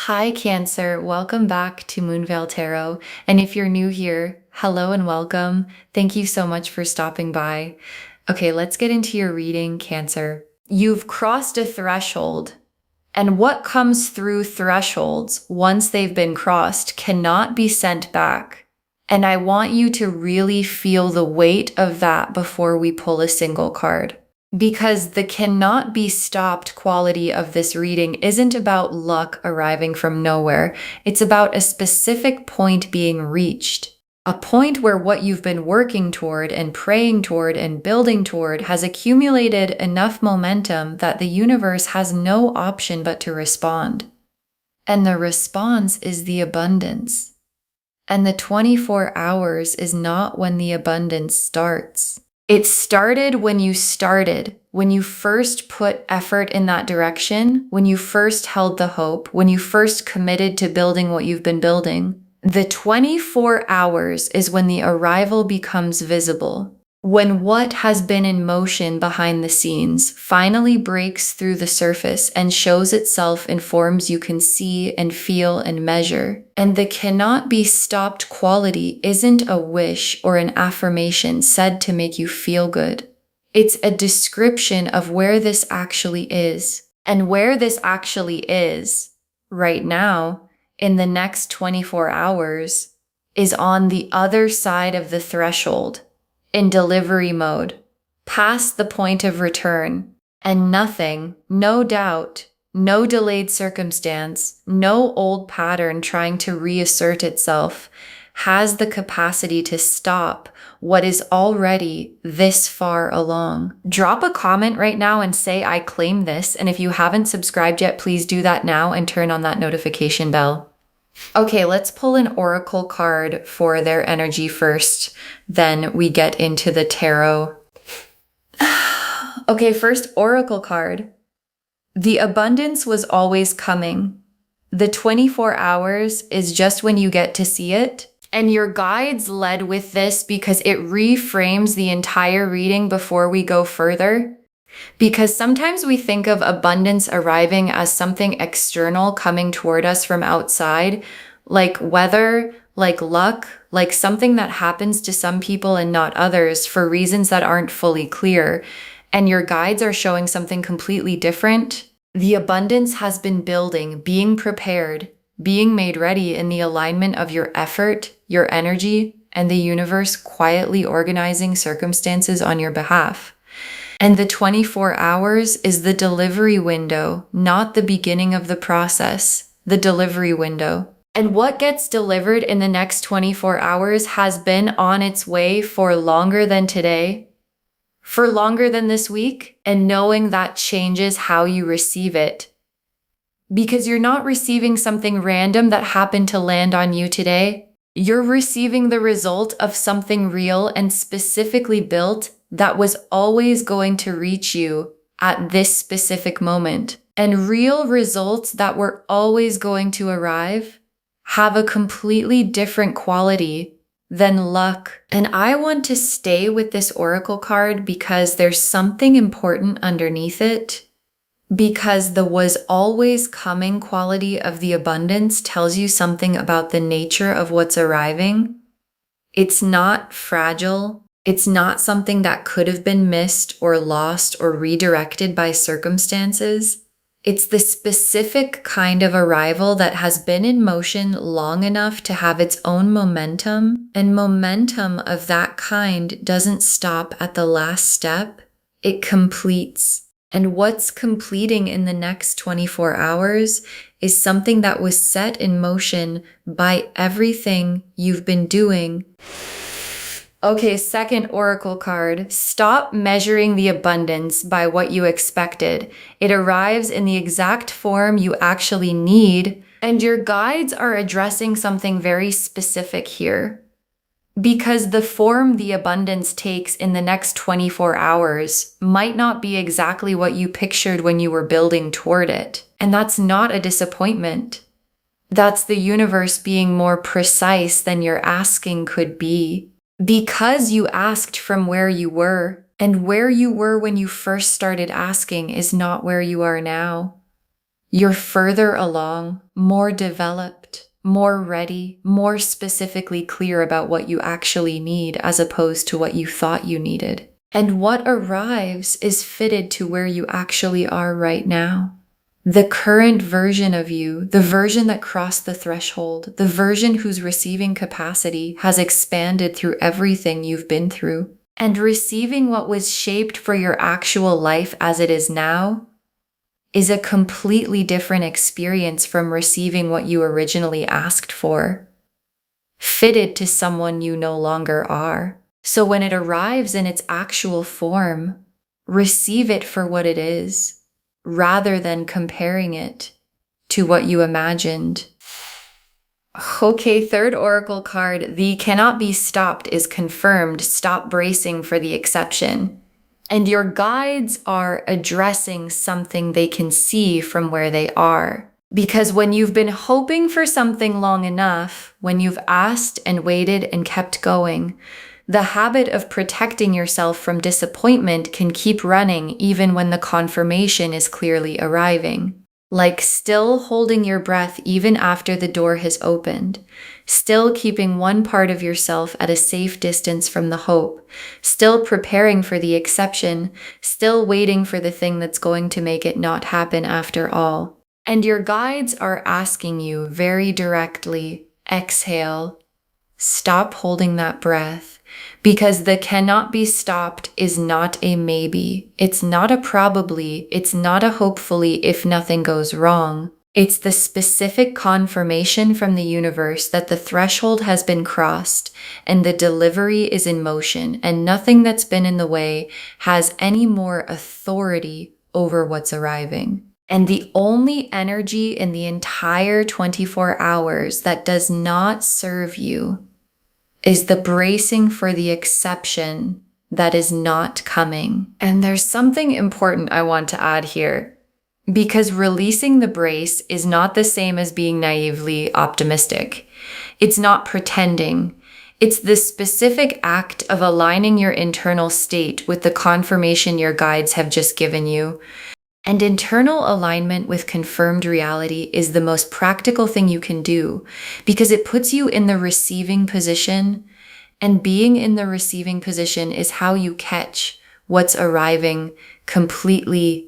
Hi, Cancer. Welcome back to Moonveil Tarot. And if you're new here, hello and welcome. Thank you so much for stopping by. Okay, let's get into your reading, Cancer. You've crossed a threshold, and what comes through thresholds once they've been crossed cannot be sent back. And I want you to really feel the weight of that before we pull a single card. Because the cannot be stopped quality of this reading isn't about luck arriving from nowhere. It's about a specific point being reached. A point where what you've been working toward and praying toward and building toward has accumulated enough momentum that the universe has no option but to respond. And the response is the abundance. And the 24 hours is not when the abundance starts. It started when you first put effort in that direction, when you first held the hope, when you first committed to building what you've been building. The 24 hours is when the arrival becomes visible. When what has been in motion behind the scenes finally breaks through the surface and shows itself in forms you can see and feel and measure. And the cannot be stopped quality isn't a wish or an affirmation said to make you feel good. It's a description of where this actually is. And where this actually is, right now, in the next 24 hours, is on the other side of the threshold. In delivery mode, past the point of return, and nothing, no doubt, no delayed circumstance, no old pattern trying to reassert itself has the capacity to stop what is already this far along. Drop a comment right now and say, I claim this. And if you haven't subscribed yet, please do that now and turn on that notification bell. Okay, let's pull an oracle card for their energy first. Then we get into the tarot. Okay, first oracle card. The abundance was always coming. The 24 hours is just when you get to see it. And your guides led with this because it reframes the entire reading before we go further. Because sometimes we think of abundance arriving as something external coming toward us from outside, like weather, like luck, like something that happens to some people and not others for reasons that aren't fully clear. And your guides are showing something completely different. The abundance has been building, being prepared, being made ready in the alignment of your effort, your energy, and the universe quietly organizing circumstances on your behalf. And the 24 hours is the delivery window, not the beginning of the process, the delivery window. And what gets delivered in the next 24 hours has been on its way for longer than today, for longer than this week, and knowing that changes how you receive it. Because you're not receiving something random that happened to land on you today. You're receiving the result of something real and specifically built that was always going to reach you at this specific moment. And real results that were always going to arrive have a completely different quality than luck. And I want to stay with this oracle card because there's something important underneath it. Because the was always coming quality of the abundance tells you something about the nature of what's arriving. It's not fragile. It's not something that could have been missed or lost or redirected by circumstances. It's the specific kind of arrival that has been in motion long enough to have its own momentum, and momentum of that kind doesn't stop at the last step. It completes. And what's completing in the next 24 hours is something that was set in motion by everything you've been doing. Okay, second oracle card. Stop measuring the abundance by what you expected. It arrives in the exact form you actually need, and your guides are addressing something very specific here. Because the form the abundance takes in the next 24 hours might not be exactly what you pictured when you were building toward it. And that's not a disappointment. That's the universe being more precise than your asking could be. Because you asked from where you were, and where you were when you first started asking is not where you are now. You're further along, more developed, more ready, more specifically clear about what you actually need as opposed to what you thought you needed. And what arrives is fitted to where you actually are right now. The current version of you, the version that crossed the threshold, the version whose receiving capacity has expanded through everything you've been through, and receiving what was shaped for your actual life as it is now, is a completely different experience from receiving what you originally asked for, fitted to someone you no longer are. So when it arrives in its actual form, receive it for what it is, rather than comparing it to what you imagined. Okay, third oracle card, the cannot be stopped is confirmed. Stop bracing for the exception. And your guides are addressing something they can see from where they are. Because when you've been hoping for something long enough, when you've asked and waited and kept going, the habit of protecting yourself from disappointment can keep running even when the confirmation is clearly arriving. Like still holding your breath even after the door has opened, still keeping one part of yourself at a safe distance from the hope, still preparing for the exception, still waiting for the thing that's going to make it not happen after all. And your guides are asking you very directly, exhale, stop holding that breath. Because the cannot be stopped is not a maybe. It's not a probably. It's not a hopefully if nothing goes wrong. It's the specific confirmation from the universe that the threshold has been crossed and the delivery is in motion, and nothing that's been in the way has any more authority over what's arriving. And the only energy in the entire 24 hours that does not serve you is the bracing for the exception that is not coming. And there's something important I want to add here, because releasing the brace is not the same as being naively optimistic. It's not pretending. It's the specific act of aligning your internal state with the confirmation your guides have just given you. And internal alignment with confirmed reality is the most practical thing you can do because it puts you in the receiving position, and being in the receiving position is how you catch what's arriving completely.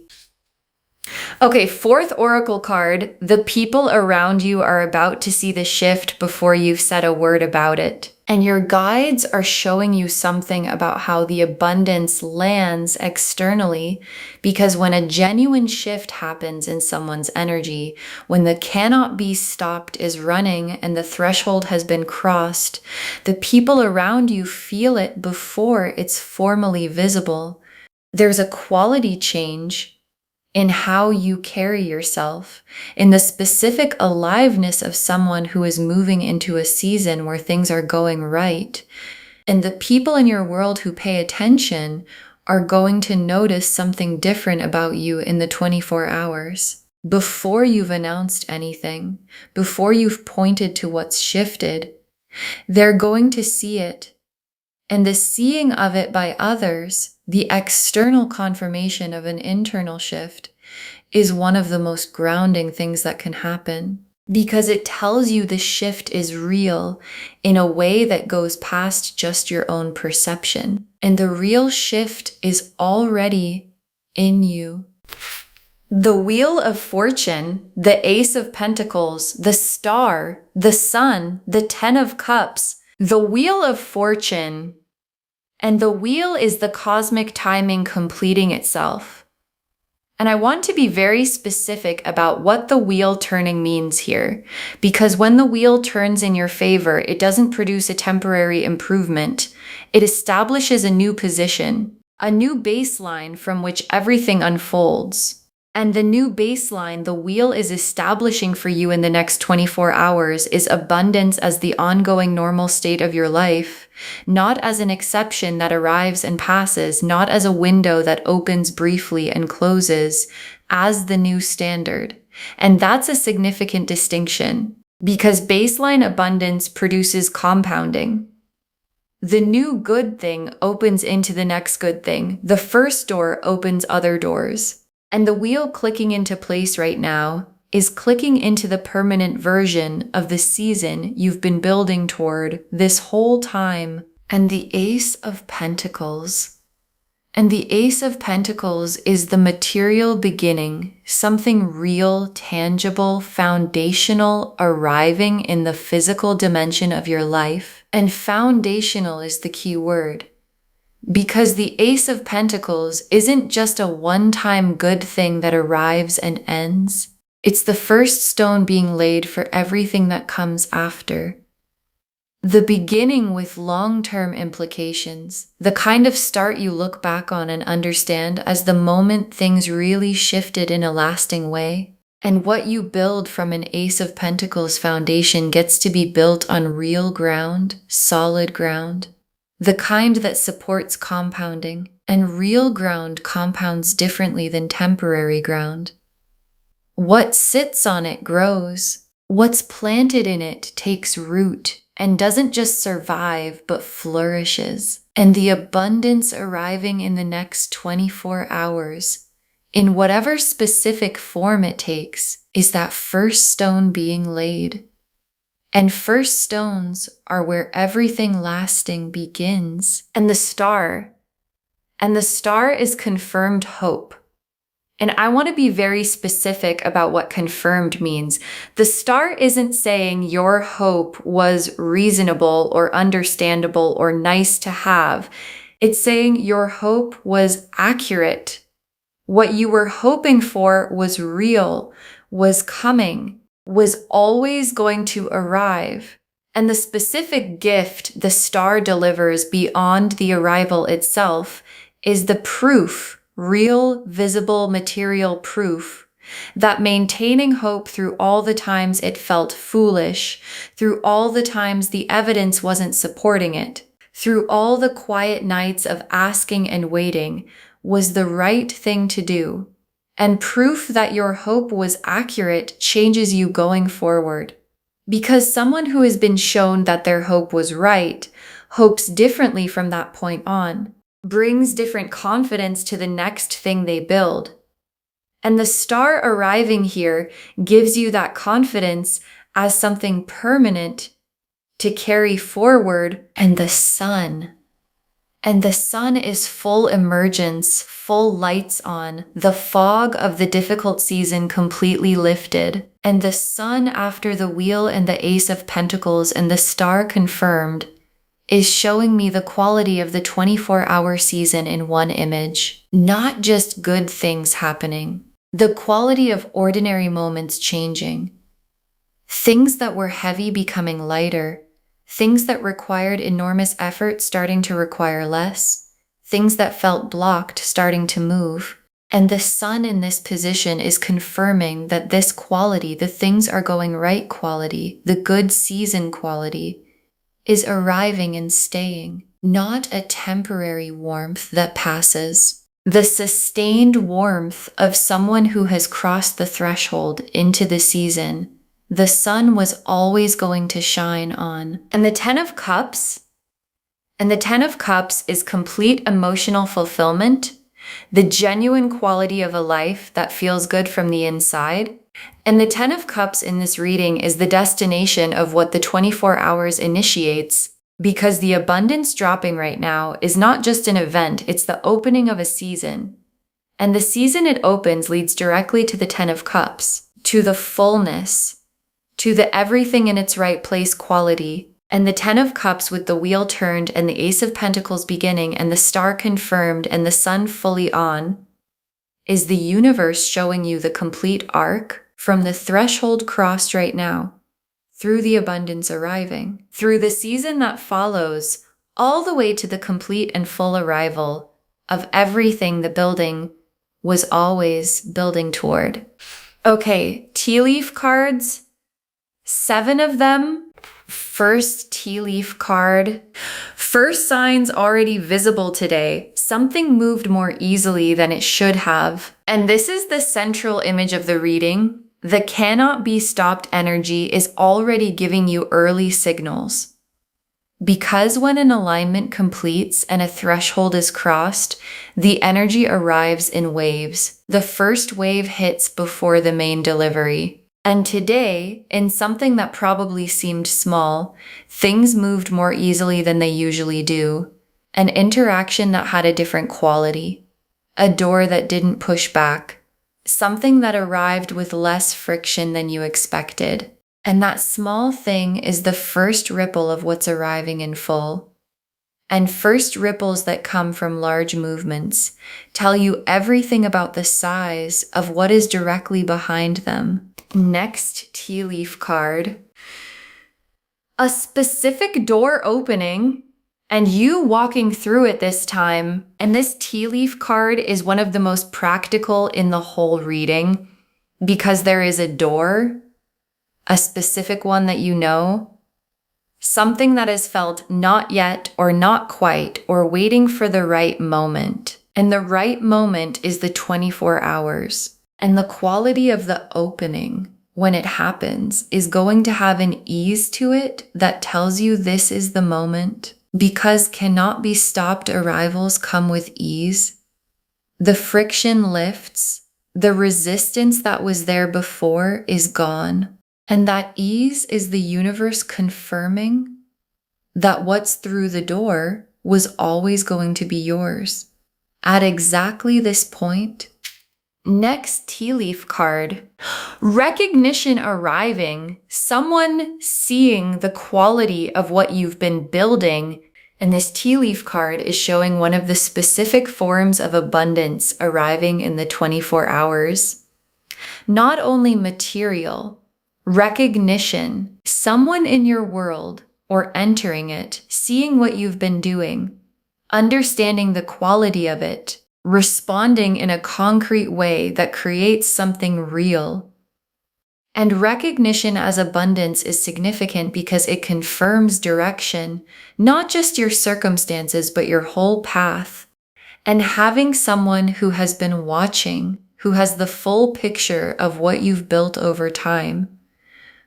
Okay, fourth oracle card, the people around you are about to see the shift before you've said a word about it. And your guides are showing you something about how the abundance lands externally, because when a genuine shift happens in someone's energy, when the cannot be stopped is running and the threshold has been crossed, the people around you feel it before it's formally visible. There's a quality change in how you carry yourself, in the specific aliveness of someone who is moving into a season where things are going right. And the people in your world who pay attention are going to notice something different about you in the 24 hours. Before you've announced anything, before you've pointed to what's shifted, they're going to see it. And the seeing of it by others, the external confirmation of an internal shift, is one of the most grounding things that can happen, because it tells you the shift is real in a way that goes past just your own perception. And the real shift is already in you. The Wheel of Fortune, the Ace of Pentacles, the Star, the Sun, the Ten of Cups, the Wheel of Fortune. And the wheel is the cosmic timing completing itself. And I want to be very specific about what the wheel turning means here, because when the wheel turns in your favor, it doesn't produce a temporary improvement. It establishes a new position, a new baseline from which everything unfolds. And the new baseline the wheel is establishing for you in the next 24 hours is abundance as the ongoing normal state of your life, not as an exception that arrives and passes, not as a window that opens briefly and closes, as the new standard. And that's a significant distinction, because baseline abundance produces compounding. The new good thing opens into the next good thing. The first door opens other doors. And the wheel clicking into place right now is clicking into the permanent version of the season you've been building toward this whole time. And the Ace of Pentacles. And the Ace of Pentacles is the material beginning, something real, tangible, foundational, arriving in the physical dimension of your life. And foundational is the key word. Because the Ace of Pentacles isn't just a one-time good thing that arrives and ends. It's the first stone being laid for everything that comes after. The beginning with long-term implications, the kind of start you look back on and understand as the moment things really shifted in a lasting way. And what you build from an Ace of Pentacles foundation gets to be built on real ground, solid ground, the kind that supports compounding, and real ground compounds differently than temporary ground. What sits on it grows. What's planted in it takes root and doesn't just survive, but flourishes. And the abundance arriving in the next 24 hours, in whatever specific form it takes, is that first stone being laid. And first stones are where everything lasting begins. And the star is confirmed hope. And I want to be very specific about what confirmed means. The star isn't saying your hope was reasonable or understandable or nice to have. It's saying your hope was accurate. What you were hoping for was real, was coming, was always going to arrive. And the specific gift the star delivers beyond the arrival itself is the proof, real, visible, material proof, that maintaining hope through all the times it felt foolish, through all the times the evidence wasn't supporting it, through all the quiet nights of asking and waiting, was the right thing to do. And proof that your hope was accurate changes you going forward. Because someone who has been shown that their hope was right hopes differently from that point on, brings different confidence to the next thing they build. And the star arriving here gives you that confidence as something permanent to carry forward. And the sun is full emergence, full lights on, the fog of the difficult season completely lifted. And the sun after the wheel and the Ace of Pentacles and the star confirmed is showing me the quality of the 24-hour season in one image. Not just good things happening. The quality of ordinary moments changing. Things that were heavy becoming lighter. Things that required enormous effort starting to require less. Things that felt blocked starting to move. And the sun in this position is confirming that this quality, the things are going right quality, the good season quality, is arriving and staying, not a temporary warmth that passes. The sustained warmth of someone who has crossed the threshold into the season, the sun was always going to shine on. And the Ten of Cups is complete emotional fulfillment, the genuine quality of a life that feels good from the inside. And the Ten of Cups in this reading is the destination of what the 24 hours initiates, because the abundance dropping right now is not just an event, it's the opening of a season. And the season it opens leads directly to the Ten of Cups, to the fullness, to the everything in its right place quality. And the Ten of Cups with the wheel turned and the Ace of Pentacles beginning and the star confirmed and the sun fully on is the universe showing you the complete arc from the threshold crossed right now, through the abundance arriving, through the season that follows, all the way to the complete and full arrival of everything the building was always building toward. Okay, tea leaf cards, 7 of them. First tea leaf card. First signs already visible today. Something moved more easily than it should have. And this is the central image of the reading. The cannot be stopped energy is already giving you early signals. Because when an alignment completes and a threshold is crossed, the energy arrives in waves. The first wave hits before the main delivery. And today, in something that probably seemed small, things moved more easily than they usually do. An interaction that had a different quality. A door that didn't push back. Something that arrived with less friction than you expected. And that small thing is the first ripple of what's arriving in full. And first ripples that come from large movements tell you everything about the size of what is directly behind them. Next tea leaf card. A specific door opening and you walking through it this time. And this tea leaf card is one of the most practical in the whole reading because there is a door, a specific one that you know, something that is felt not yet or not quite or waiting for the right moment. And the right moment is the 24 hours. And the quality of the opening when it happens is going to have an ease to it that tells you this is the moment. Because cannot be stopped arrivals come with ease. The friction lifts. The resistance that was there before is gone. And that ease is the universe confirming that what's through the door was always going to be yours. At exactly this point. Next tea leaf card. Recognition arriving. Someone seeing the quality of what you've been building. And this tea leaf card is showing one of the specific forms of abundance arriving in the 24 hours. Not only material, recognition, someone in your world or entering it, seeing what you've been doing, understanding the quality of it, responding in a concrete way that creates something real. And recognition as abundance is significant because it confirms direction, not just your circumstances, but your whole path. And having someone who has been watching, who has the full picture of what you've built over time,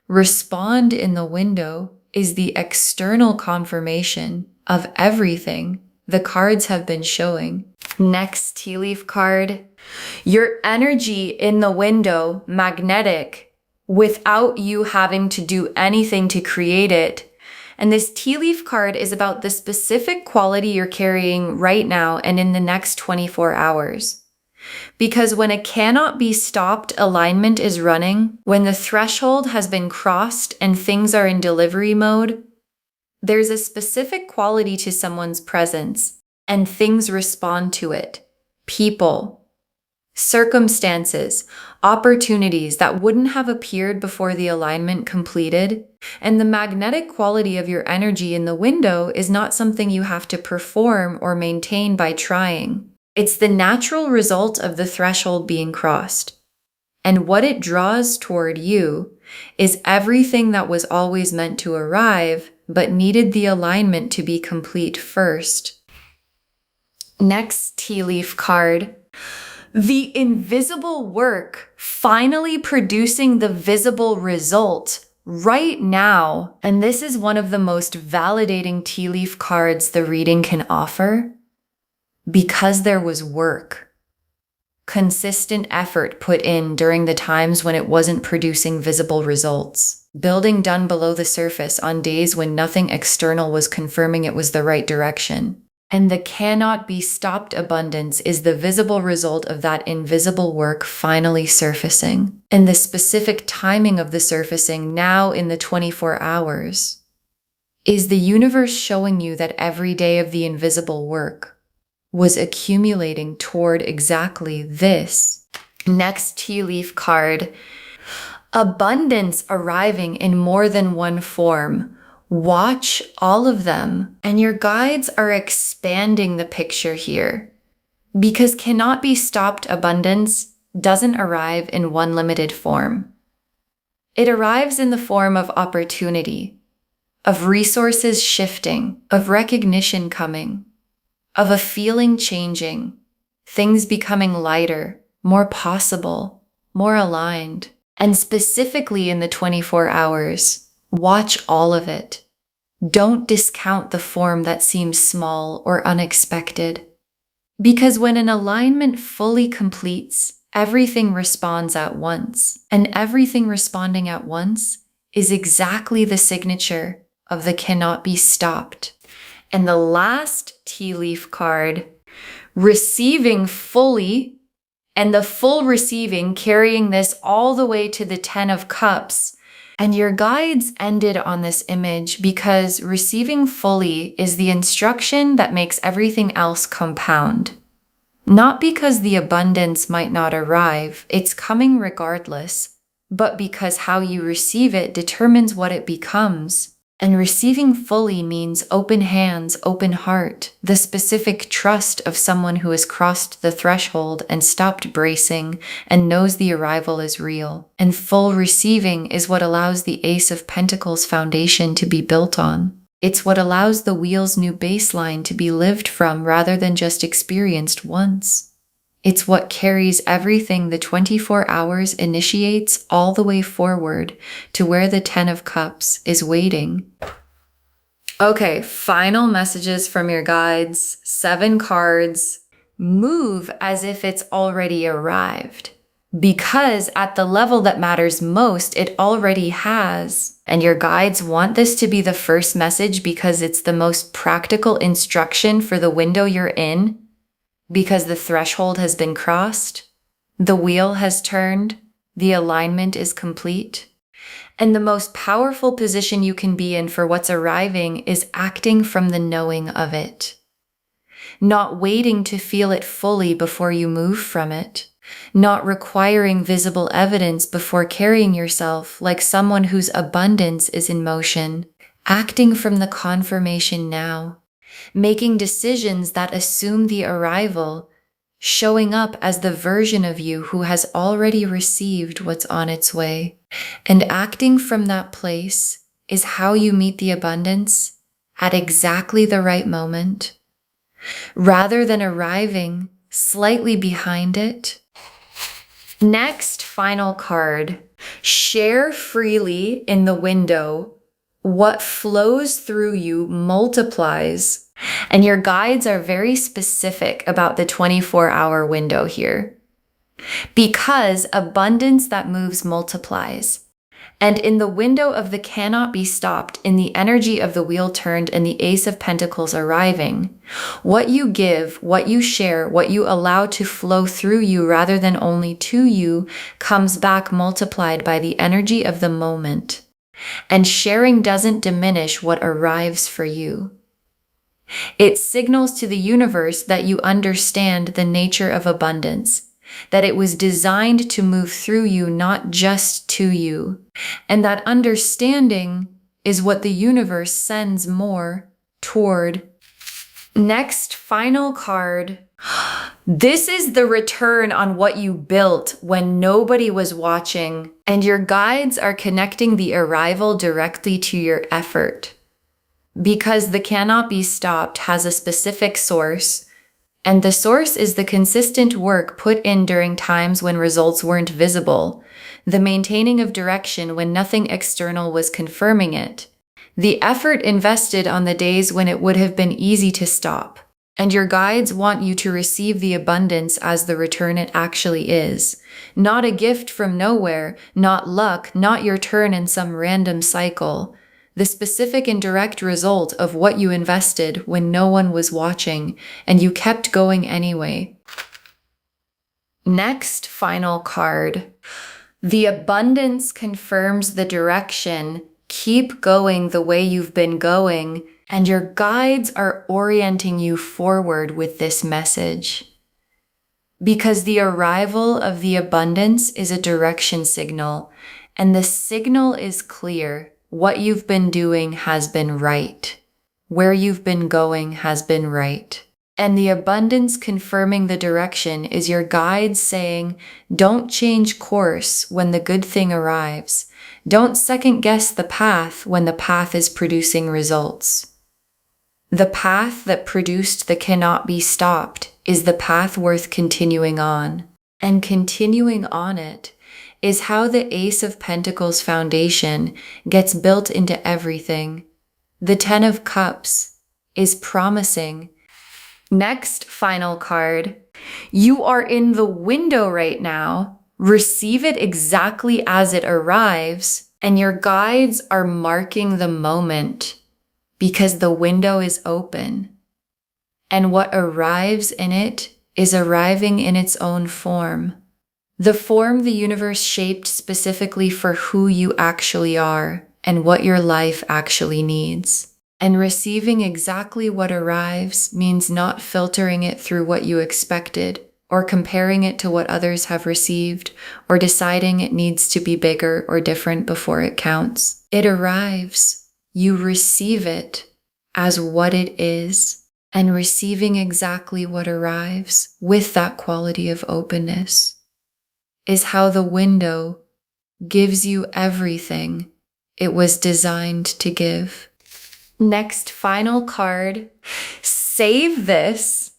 respond in the window is the external confirmation of everything the cards have been showing. Next tea leaf card. Your energy in the window, magnetic, without you having to do anything to create it. And this tea leaf card is about the specific quality you're carrying right now and in the next 24 hours. Because when a cannot be stopped alignment is running, when the threshold has been crossed and things are in delivery mode, there's a specific quality to someone's presence and things respond to it. People, circumstances, opportunities that wouldn't have appeared before the alignment completed. And the magnetic quality of your energy in the window is not something you have to perform or maintain by trying. It's the natural result of the threshold being crossed. And what it draws toward you is everything that was always meant to arrive, but needed the alignment to be complete first. Next tea leaf card. The invisible work finally producing the visible result right now. And this is one of the most validating tea leaf cards the reading can offer because there was work, consistent effort put in during the times when it wasn't producing visible results, building done below the surface on days when nothing external was confirming it was the right direction. And the cannot be stopped abundance is the visible result of that invisible work finally surfacing. And the specific timing of the surfacing now in the 24 hours is the universe showing you that every day of the invisible work was accumulating toward exactly this. Next tea leaf card. Abundance arriving in more than one form. Watch all of them, and your guides are expanding the picture here. Because cannot be stopped abundance doesn't arrive in one limited form. It arrives in the form of opportunity, of resources shifting, of recognition coming, of a feeling changing, things becoming lighter, more possible, more aligned. And specifically in the 24 hours, watch all of it. Don't discount the form that seems small or unexpected. Because when an alignment fully completes, everything responds at once. And everything responding at once is exactly the signature of the cannot be stopped. And the last tea leaf card, receiving fully, and the full receiving, carrying this all the way to the 10 of Cups. And your guides ended on this image because receiving fully is the instruction that makes everything else compound. Not because the abundance might not arrive, it's coming regardless, but because how you receive it determines what it becomes. And receiving fully means open hands, open heart, the specific trust of someone who has crossed the threshold and stopped bracing and knows the arrival is real. And full receiving is what allows the Ace of Pentacles foundation to be built on. It's what allows the wheel's new baseline to be lived from rather than just experienced once. It's what carries everything the 24 hours initiates all the way forward to where the 10 of Cups is waiting. Okay, final messages from your guides. 7 cards. Move as if it's already arrived. Because at the level that matters most, it already has. And your guides want this to be the first message because it's the most practical instruction for the window you're in. Because the threshold has been crossed, the wheel has turned, the alignment is complete. And the most powerful position you can be in for what's arriving is acting from the knowing of it. Not waiting to feel it fully before you move from it. Not requiring visible evidence before carrying yourself like someone whose abundance is in motion. Acting from the confirmation now. Making decisions that assume the arrival, showing up as the version of you who has already received what's on its way. And acting from that place is how you meet the abundance at exactly the right moment, rather than arriving slightly behind it. Next, final card. Share freely in the window. What flows through you multiplies. And your guides are very specific about the 24-hour window here. Because abundance that moves multiplies. And in the window of the cannot be stopped, in the energy of the wheel turned and the Ace of Pentacles arriving, what you give, what you share, what you allow to flow through you rather than only to you comes back multiplied by the energy of the moment. And sharing doesn't diminish what arrives for you. It signals to the universe that you understand the nature of abundance, that it was designed to move through you, not just to you. And that understanding is what the universe sends more toward. Next, final card. This is the return on what you built when nobody was watching, and your guides are connecting the arrival directly to your effort. Because the cannot be stopped has a specific source, and the source is the consistent work put in during times when results weren't visible, the maintaining of direction when nothing external was confirming it, the effort invested on the days when it would have been easy to stop. And your guides want you to receive the abundance as the return it actually is. Not a gift from nowhere, not luck, not your turn in some random cycle. The specific and direct result of what you invested when no one was watching, and you kept going anyway. Next, final card. The abundance confirms the direction. Keep going the way you've been going, and your guides are orienting you forward with this message. Because the arrival of the abundance is a direction signal, and the signal is clear. What you've been doing has been right. Where you've been going has been right. And the abundance confirming the direction is your guide saying, don't change course when the good thing arrives. Don't second guess the path when the path is producing results. The path that produced the cannot be stopped is the path worth continuing on. And continuing on it is how the Ace of Pentacles foundation gets built into everything. The Ten of Cups is promising. Next, final card. You are in the window right now. Receive it exactly as it arrives, and your guides are marking the moment because the window is open. And what arrives in it is arriving in its own form. The form the universe shaped specifically for who you actually are and what your life actually needs. And receiving exactly what arrives means not filtering it through what you expected, or comparing it to what others have received, or deciding it needs to be bigger or different before it counts. It arrives. You receive it as what it is. And receiving exactly what arrives with that quality of openness is how the window gives you everything it was designed to give. Next, final card. Save this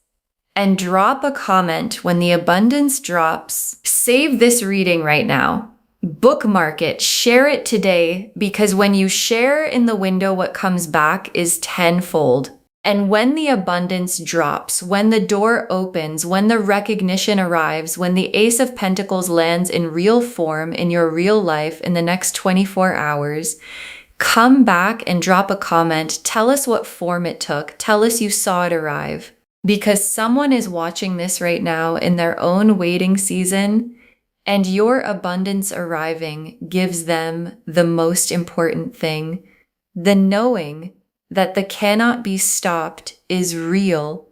and drop a comment when the abundance drops. Save this reading right now. Bookmark it, share it today, because when you share in the window, what comes back is tenfold. And when the abundance drops, when the door opens, when the recognition arrives, when the Ace of Pentacles lands in real form in your real life in the next 24 hours, come back and drop a comment. Tell us what form it took. Tell us you saw it arrive. Because someone is watching this right now in their own waiting season, and your abundance arriving gives them the most important thing, the knowing that the cannot be stopped is real.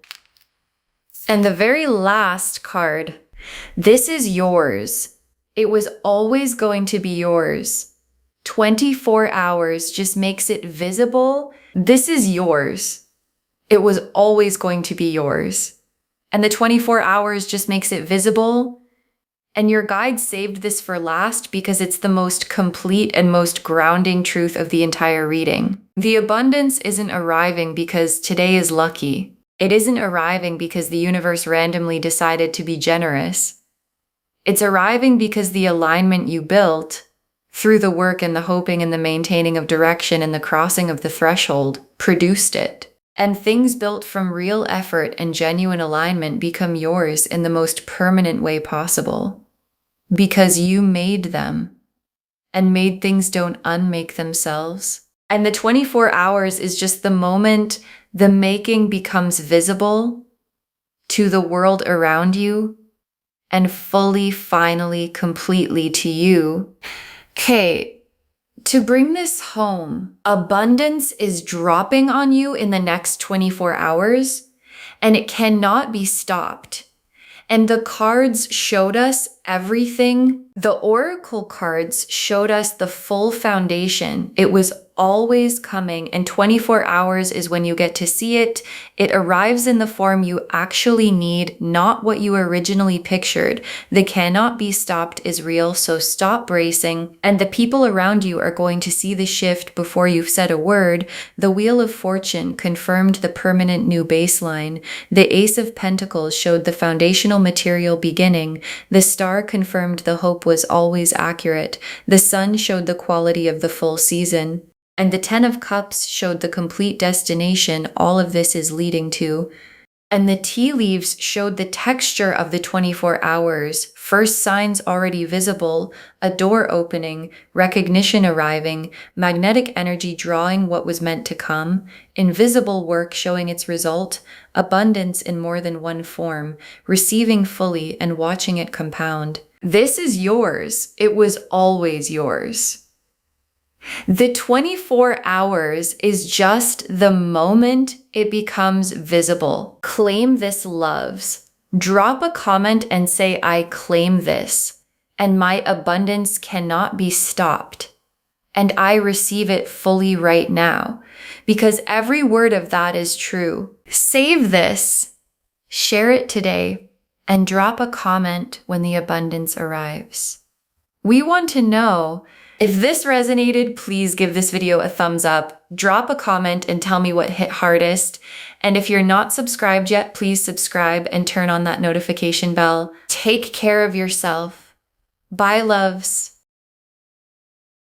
And the very last card, this is yours. It was always going to be yours. 24 hours just makes it visible. This is yours. It was always going to be yours. And the 24 hours just makes it visible. And your guide saved this for last because it's the most complete and most grounding truth of the entire reading. The abundance isn't arriving because today is lucky. It isn't arriving because the universe randomly decided to be generous. It's arriving because the alignment you built through the work and the hoping and the maintaining of direction and the crossing of the threshold produced it. And things built from real effort and genuine alignment become yours in the most permanent way possible. Because you made them, and made things don't unmake themselves. And the 24 hours is just the moment the making becomes visible to the world around you and fully, finally, completely to you. Okay, to bring this home, abundance is dropping on you in the next 24 hours, and it cannot be stopped. And the cards showed us everything. The oracle cards showed us the full foundation. It was always coming, and 24 hours is when you get to see it. It arrives in the form you actually need, not what you originally pictured. The cannot be stopped is real, so stop bracing. And the people around you are going to see the shift before you've said a word. The Wheel of Fortune confirmed the permanent new baseline. The Ace of Pentacles showed the foundational material beginning. The Star confirmed the hope was always accurate. The Sun showed the quality of the full season. And the Ten of Cups showed the complete destination all of this is leading to. And the tea leaves showed the texture of the 24 hours, first signs already visible, a door opening, recognition arriving, magnetic energy drawing what was meant to come, invisible work showing its result, abundance in more than one form, receiving fully and watching it compound. This is yours. It was always yours. The 24 hours is just the moment it becomes visible. Claim this, loves. Drop a comment and say, I claim this, and my abundance cannot be stopped. And I receive it fully right now, because every word of that is true. Save this, share it today, and drop a comment when the abundance arrives. We want to know. If this resonated, please give this video a thumbs up, drop a comment and tell me what hit hardest. And if you're not subscribed yet, please subscribe and turn on that notification bell. Take care of yourself. Bye, loves.